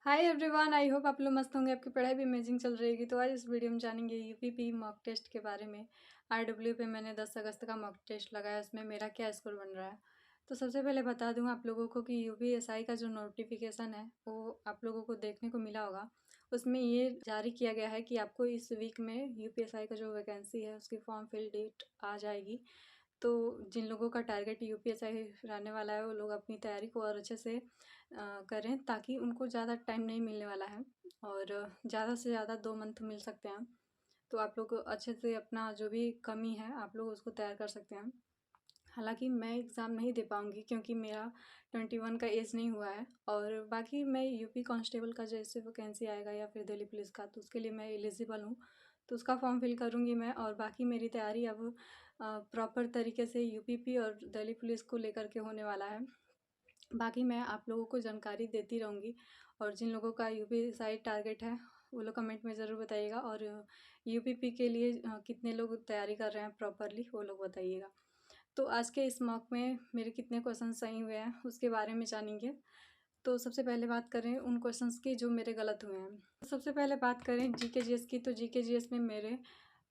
Hi everyone, I hope आप लोग मस्त होंगे। आपकी पढ़ाई भी अमेजिंग चल रही है। तो आज इस वीडियो में जानेंगे यूपीपी मॉक टेस्ट के बारे में। आरडब्ल्यू पे मैंने 10 अगस्त का मॉक टेस्ट लगाया, उसमें मेरा क्या स्कोर बन रहा है। तो सबसे पहले बता दूं आप लोगों को कि यूपीएसआई का जो नोटिफिकेशन है वो आप लोगों को देखने को मिला होगा। उसमें ये जारी किया गया है कि आपको इस वीक में यूपीएसआई का जो वैकेंसी है उसकी फॉर्म फिल डेट आ जाएगी। तो जिन लोगों का टारगेट यूपीएसआई रहने वाला है वो लोग अपनी तैयारी को और अच्छे से करें, ताकि उनको ज़्यादा टाइम नहीं मिलने वाला है और ज़्यादा से ज़्यादा 2 मंथ मिल सकते हैं। तो आप लोग अच्छे से अपना जो भी कमी है आप लोग उसको तैयार कर सकते हैं। हालांकि मैं एग्ज़ाम नहीं दे पाऊँगी क्योंकि मेरा 21 का एज नहीं हुआ है। और बाकी मैं यूपी कांस्टेबल का जैसे वैकेंसी आएगा या फिर दिल्ली पुलिस का, तो उसके लिए मैं एलिजिबल हूँ, तो उसका फॉर्म फिल करूँगी मैं। और बाकी मेरी तैयारी अब प्रॉपर तरीके से यूपीपी और दिल्ली पुलिस को लेकर के होने वाला है। बाकी मैं आप लोगों को जानकारी देती रहूँगी। और जिन लोगों का यूपी साइड टारगेट है वो लोग कमेंट में ज़रूर बताइएगा। और यूपीपी के लिए कितने लोग तैयारी कर रहे हैं प्रॉपरली वो लोग बताइएगा। तो आज के इस मॉक में मेरे कितने क्वेश्चन सही हुए हैं उसके बारे में जानेंगे। तो सबसे पहले बात करें उन क्वेश्चंस की जो मेरे गलत हुए हैं। तो सबसे पहले बात करें जीके जीएस की, तो जीके जीएस में मेरे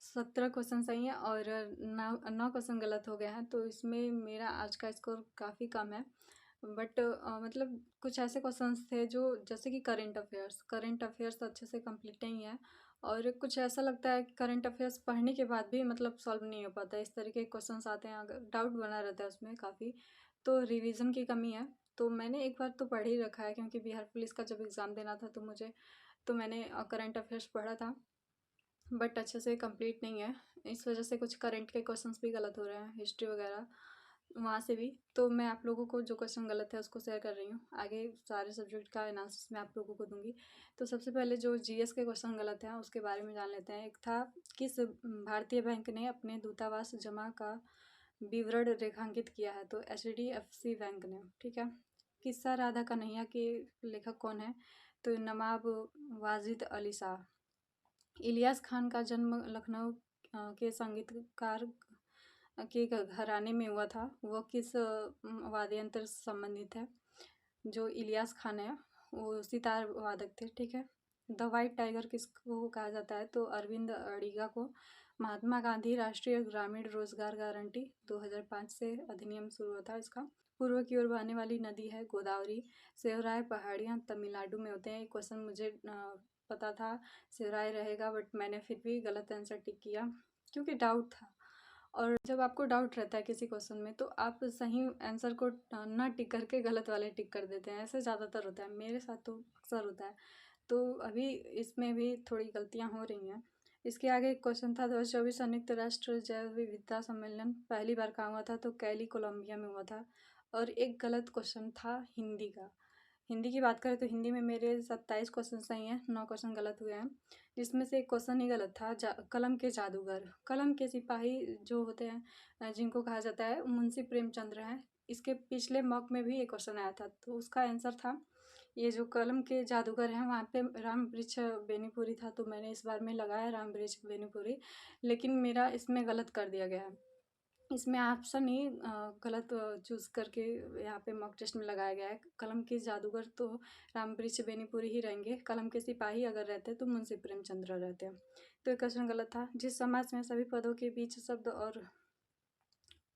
17 क्वेश्चन सही हैं और 9 क्वेश्चन गलत हो गए हैं। तो इसमें मेरा आज का स्कोर काफ़ी कम है। बट मतलब कुछ ऐसे क्वेश्चंस थे जो जैसे कि करंट अफेयर्स अच्छे से कंप्लीट नहीं है। और कुछ ऐसा लगता है कि करंट अफेयर्स पढ़ने के बाद भी मतलब सॉल्व नहीं हो पाता, इस तरीके के क्वेश्चंस आते हैं, अगर डाउट बना रहता है उसमें काफ़ी। तो रिवीजन की कमी है। तो मैंने एक बार तो पढ़ ही रखा है क्योंकि बिहार पुलिस का जब एग्ज़ाम देना था तो मैंने करंट अफेयर्स पढ़ा था, बट अच्छे से कंप्लीट नहीं है। इस वजह से कुछ करंट के क्वेश्चंस भी गलत हो रहे हैं, हिस्ट्री वगैरह वहाँ से भी। तो मैं आप लोगों को जो क्वेश्चन गलत है उसको शेयर कर रही हूँ, आगे सारे सब्जेक्ट का एनालिसिस मैं आप लोगों को दूंगी। तो सबसे पहले जो जीएस के क्वेश्चन गलत हैं उसके बारे में जान लेते हैं। एक था, किस भारतीय बैंक ने अपने दूतावास जमा का विवरण रेखांकित किया है? तो एचडीएफसी बैंक ने। ठीक है। किस्सा राधा कन्हैया के लेखक कौन है? तो नवाब वाजिद अली शाह। इलियास खान का जन्म लखनऊ के संगीतकार के घराने में हुआ था। वह किस वाद्ययंत्र से संबंधित है? जो इलियास खान है वो सितार वादक थे। ठीक है। द वाइट टाइगर किसको कहा जाता है? तो अरविंद अडिगा को। महात्मा गांधी राष्ट्रीय ग्रामीण रोजगार गारंटी 2005 से अधिनियम शुरू हुआ था इसका। पूर्व की ओर बहने वाली नदी है गोदावरी। सेवराय पहाड़ियाँ तमिलनाडु में होते हैं। ये क्वेश्चन मुझे पता था सेवराय रहेगा, बट मैंने फिर भी गलत आंसर टिक किया क्योंकि डाउट था। और जब आपको डाउट रहता है किसी क्वेश्चन में तो आप सही आंसर को ना टिक करके गलत वाले टिक कर देते हैं। ऐसे ज़्यादातर होता है, मेरे साथ तो अक्सर होता है। तो अभी इसमें भी थोड़ी गलतियां हो रही हैं। इसके आगे एक क्वेश्चन था, 2024 संयुक्त राष्ट्र जैव विविधता सम्मेलन पहली बार कहाँ हुआ था? तो कैली कोलंबिया में हुआ था। और एक गलत क्वेश्चन था हिंदी का। हिंदी की बात करें तो हिंदी में मेरे 27 क्वेश्चन सही हैं, 9 क्वेश्चन गलत हुए हैं, जिसमें से एक क्वेश्चन ही गलत था। कलम के जादूगर, कलम के सिपाही जो होते हैं, जिनको कहा जाता है, मुंशी प्रेमचंद्र हैं। इसके पिछले मॉक में भी एक क्वेश्चन आया था, तो उसका आंसर था ये जो कलम के जादूगर हैं वहाँ पे राम वृक्ष बेनीपुरी था। तो मैंने इस बार में लगाया राम वृक्ष बेनीपुरी, लेकिन मेरा इसमें गलत कर दिया गया है। इसमें ऑप्शन ही गलत चूज़ करके यहाँ पे मॉक टेस्ट में लगाया गया है। कलम के जादूगर तो राम वृक्ष बेनीपुरी ही रहेंगे, कलम के सिपाही अगर रहते तो मुंशी प्रेमचंद्र रहते हैं। तो ये क्वेश्चन गलत था। जिस समाज में सभी पदों के बीच शब्द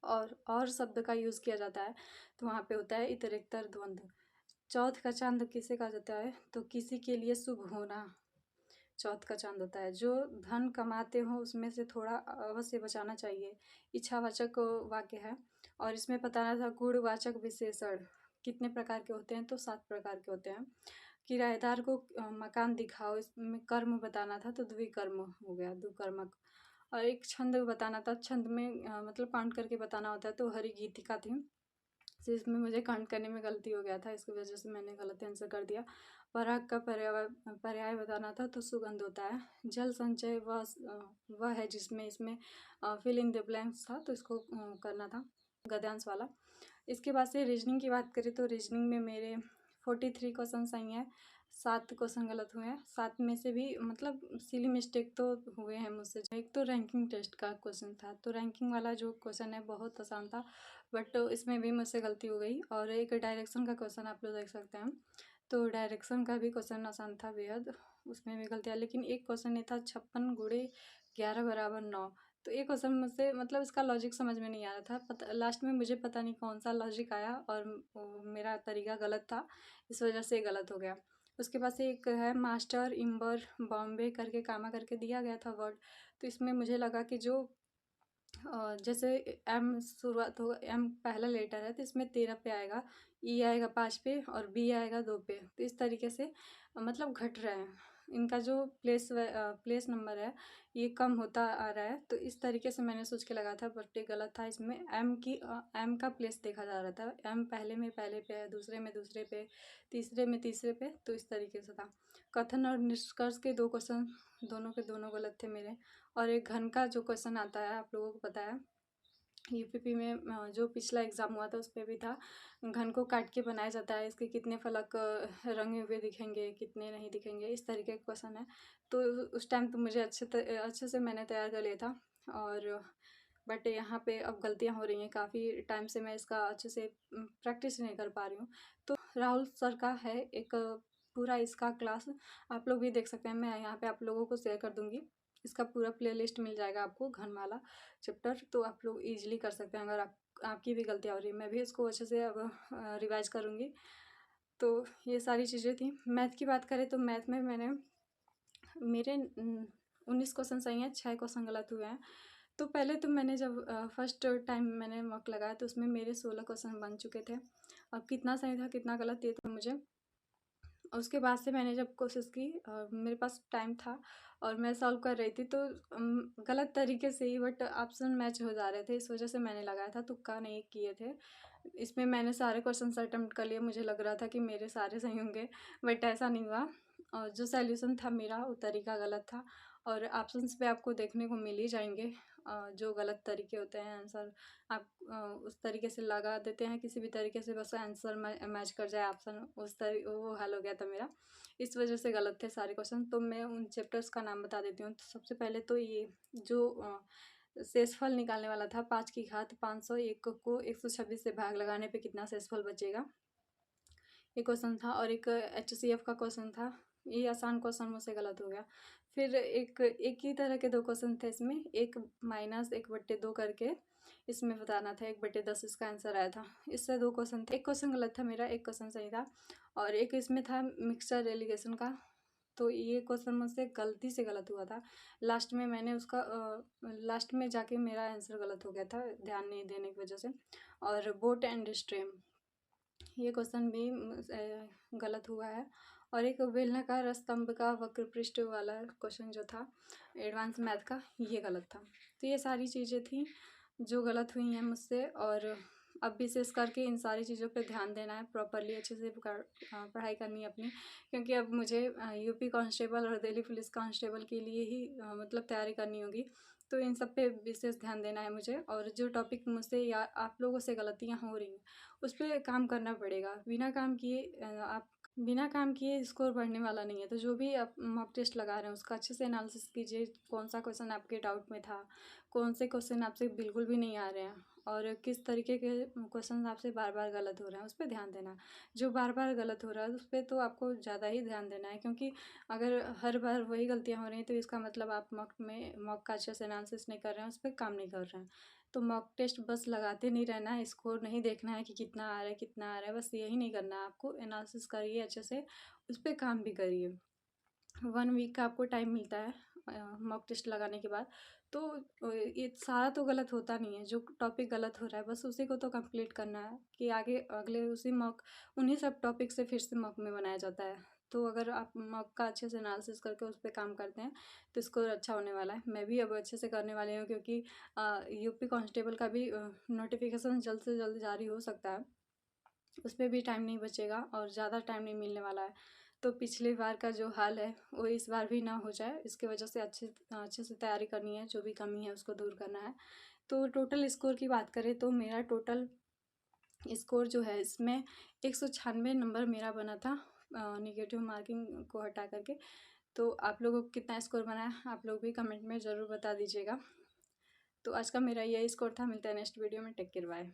और शब्द का यूज़ किया जाता है तो वहाँ पे होता है इतरेक्तर द्वंद्व। चौथ का चांद किसे कहा जाता है? तो किसी के लिए शुभ होना चौथ का चांद होता है। जो धन कमाते हो उसमें से थोड़ा अवश्य बचाना चाहिए, इच्छावाचक वाक्य है। और इसमें बताना था गुणवाचक विशेषण कितने प्रकार के होते हैं? तो 7 प्रकार के होते हैं। किराएदार को मकान दिखाओ, इसमें कर्म बताना था, तो द्विकर्म हो गया, दुकर्मक। और एक छंद बताना था, छंद में मतलब काउंट करके बताना होता है, तो हरि गीतिका थी। तो इसमें मुझे काउंट करने में गलती हो गया था, इसकी वजह से मैंने गलत आंसर कर दिया। पराग का पर्याय बताना था, तो सुगंध होता है। जल संचय वह है जिसमें इसमें फिल इन द ब्लैंक्स था, तो इसको करना था गद्यांश वाला। इसके बाद से रीजनिंग की बात करें तो रीजनिंग में मेरे 43 क्वेश्चन सही हैं, 7 क्वेश्चन गलत हुए हैं। 7 में से भी मतलब सिली मिस्टेक तो हुए हैं मुझसे। एक तो रैंकिंग टेस्ट का क्वेश्चन था, तो रैंकिंग वाला जो क्वेश्चन है बहुत आसान था, बट इसमें भी मुझसे गलती हो गई। और एक डायरेक्शन का क्वेश्चन आप लोग देख सकते हैं, तो डायरेक्शन का भी क्वेश्चन आसान था बेहद, उसमें भी गलतियाँ, लेकिन एक क्वेश्चन ये था 56 गुणे 11 बराबर 9। तो एक क्वेश्चन मुझसे मतलब इसका लॉजिक समझ में नहीं आ रहा था, पता लास्ट में मुझे पता नहीं कौन सा लॉजिक आया और मेरा तरीका गलत था, इस वजह से गलत हो गया। उसके बाद से एक है मास्टर इम्बर बॉम्बे करके कामा करके दिया गया था वर्ड, तो इसमें मुझे लगा कि जो जैसे एम शुरुआत हो, एम पहला लेटर है तो इसमें 13 पे आएगा, ई आएगा 5 पे और बी आएगा 2 पे, तो इस तरीके से मतलब घट रहा है इनका जो प्लेस नंबर है, ये कम होता आ रहा है। तो इस तरीके से मैंने सोच के लगाया था, बट ये गलत था। इसमें एम का प्लेस देखा जा रहा था, एम पहले में पहले पे है, दूसरे में दूसरे पे, तीसरे में तीसरे पे, तो इस तरीके से था। कथन और निष्कर्ष के 2 क्वेश्चन दोनों के दोनों गलत थे मेरे। और एक घन का जो क्वेश्चन आता है, आप लोगों को पता है यूपीपी में जो पिछला एग्ज़ाम हुआ था उस पर भी था, घन को काट के बनाया जाता है, इसके कितने फलक रंगे हुए दिखेंगे, कितने नहीं दिखेंगे, इस तरीके का क्वेश्चन है। तो उस टाइम तो मुझे अच्छे से मैंने तैयार कर लिया था, और बट यहाँ पे अब गलतियाँ हो रही हैं, काफ़ी टाइम से मैं इसका अच्छे से प्रैक्टिस नहीं कर पा रही हूँ। तो राहुल सर का है एक पूरा इसका क्लास, आप लोग भी देख सकते हैं, मैं यहाँ पे आप लोगों को शेयर कर दूँगी। इसका पूरा प्लेलिस्ट मिल जाएगा आपको, घन वाला चैप्टर, तो आप लोग ईजिली कर सकते हैं। अगर आपकी भी गलतियाँ हो रही है, मैं भी इसको अच्छे से अब रिवाइज करूँगी। तो ये सारी चीज़ें थी। मैथ की बात करें तो मैथ में मेरे 19 क्वेश्चन सही हैं, 6 क्वेश्चन गलत हुए हैं। तो पहले तो मैंने जब फर्स्ट टाइम मैंने मॉक लगाया तो उसमें मेरे 16 क्वेश्चन बन चुके थे। अब कितना सही था कितना गलत ये तो मुझे, उसके बाद से मैंने जब कोशिश की, मेरे पास टाइम था और मैं सॉल्व कर रही थी, तो गलत तरीके से ही बट ऑप्शन मैच हो जा रहे थे, इस वजह से मैंने लगाया था, तुक्का नहीं किए थे। इसमें मैंने सारे क्वेश्चन अटेम्प्ट कर लिए, मुझे लग रहा था कि मेरे सारे सही होंगे, बट ऐसा नहीं हुआ। और जो सॉल्यूशन था मेरा वो तरीका गलत था, और ऑप्शंस पे आपको देखने को मिल ही जाएंगे जो गलत तरीके होते हैं आंसर, आप उस तरीके से लगा देते हैं किसी भी तरीके से, बस आंसर मैच कर जाए ऑप्शन, वो हल हो गया था मेरा, इस वजह से गलत थे सारे क्वेश्चन। तो मैं उन चैप्टर्स का नाम बता देती हूँ। तो सबसे पहले तो ये जो शेषफल निकालने वाला था, 5 की घात 501 को 126 से भाग लगाने पे कितना शेषफल बचेगा, ये क्वेश्चन था। और एक HCF का क्वेश्चन था, ये आसान क्वेश्चन मुझसे गलत हो गया। फिर एक ही तरह के 2 क्वेश्चन थे इसमें, 1 माइनस 1/2 करके इसमें बताना था, 1/10 इसका आंसर आया था। इससे 2 क्वेश्चन थे, एक क्वेश्चन गलत था मेरा, एक क्वेश्चन सही था। और एक इसमें था मिक्सचर एलिगेशन का, तो ये क्वेश्चन मुझसे गलती से गलत हुआ था, लास्ट में मैंने उसका लास्ट में जाके मेरा आंसर गलत हो गया था ध्यान नहीं देने की वजह से। और बोट एंड स्ट्रीम, ये क्वेश्चन भी गलत हुआ है। और एक बेलनाकार स्तंभ का वक्र पृष्ठ वाला क्वेश्चन जो था एडवांस मैथ का, ये गलत था। तो ये सारी चीज़ें थी जो गलत हुई हैं मुझसे, और अब विशेष करके इन सारी चीज़ों पे ध्यान देना है, प्रॉपरली अच्छे से पढ़ाई करनी है अपनी, क्योंकि अब मुझे यूपी कांस्टेबल और दिल्ली पुलिस कांस्टेबल के लिए ही मतलब तैयारी करनी होगी। तो इन सब पे विशेष ध्यान देना है मुझे, और जो टॉपिक मुझसे या आप लोगों से गलतियाँ हो रही हैं उस पर काम करना पड़ेगा। बिना काम किए स्कोर बढ़ने वाला नहीं है। तो जो भी आप मॉक टेस्ट लगा रहे हैं उसका अच्छे से एनालिसिस कीजिए, कौन सा क्वेश्चन आपके डाउट में था, कौन से क्वेश्चन आपसे बिल्कुल भी नहीं आ रहे हैं, और किस तरीके के क्वेश्चन आपसे बार बार गलत हो रहे हैं, उस पर ध्यान देना। जो बार बार गलत हो रहा है उस पर तो आपको ज़्यादा ही ध्यान देना है, क्योंकि अगर हर बार वही गलतियाँ हो रही हैं तो इसका मतलब आप मॉक का अच्छे से एनालिसिस नहीं कर रहे हैं, उस पर काम नहीं कर रहे हैं। तो मॉक टेस्ट बस लगाते नहीं रहना है, स्कोर नहीं देखना है कि कितना आ रहा है कितना आ रहा है, बस यही नहीं करना है आपको, एनालिसिस करिए अच्छे से, उस पर काम भी करिए। 1 वीक का आपको टाइम मिलता है मॉक टेस्ट लगाने के बाद। तो ये सारा तो गलत होता नहीं है, जो टॉपिक गलत हो रहा है बस उसी को तो कंप्लीट करना है, कि आगे अगले उन्हीं सब टॉपिक से फिर से मॉक में बनाया जाता है। तो अगर आप मॉक का अच्छे से एनालिसिस करके उस पर काम करते हैं तो स्कोर अच्छा होने वाला है। मैं भी अब अच्छे से करने वाली हूँ, क्योंकि यूपी कांस्टेबल का भी नोटिफिकेशन जल्द से जल्द जारी हो सकता है, उस पर भी टाइम नहीं बचेगा और ज़्यादा टाइम नहीं मिलने वाला है। तो पिछली बार का जो हाल है वो इस बार भी ना हो जाए, इसकी वजह से अच्छे से तैयारी करनी है, जो भी कमी है उसको दूर करना है। तो टोटल स्कोर की बात करें तो मेरा टोटल स्कोर जो है इसमें 196 नंबर मेरा बना था, निगेटिव मार्किंग को हटा करके। तो आप लोगों को कितना स्कोर बना है आप लोग भी कमेंट में ज़रूर बता दीजिएगा। तो आज का मेरा यही स्कोर था, मिलता है नेक्स्ट वीडियो में, टेक केयर, बाय।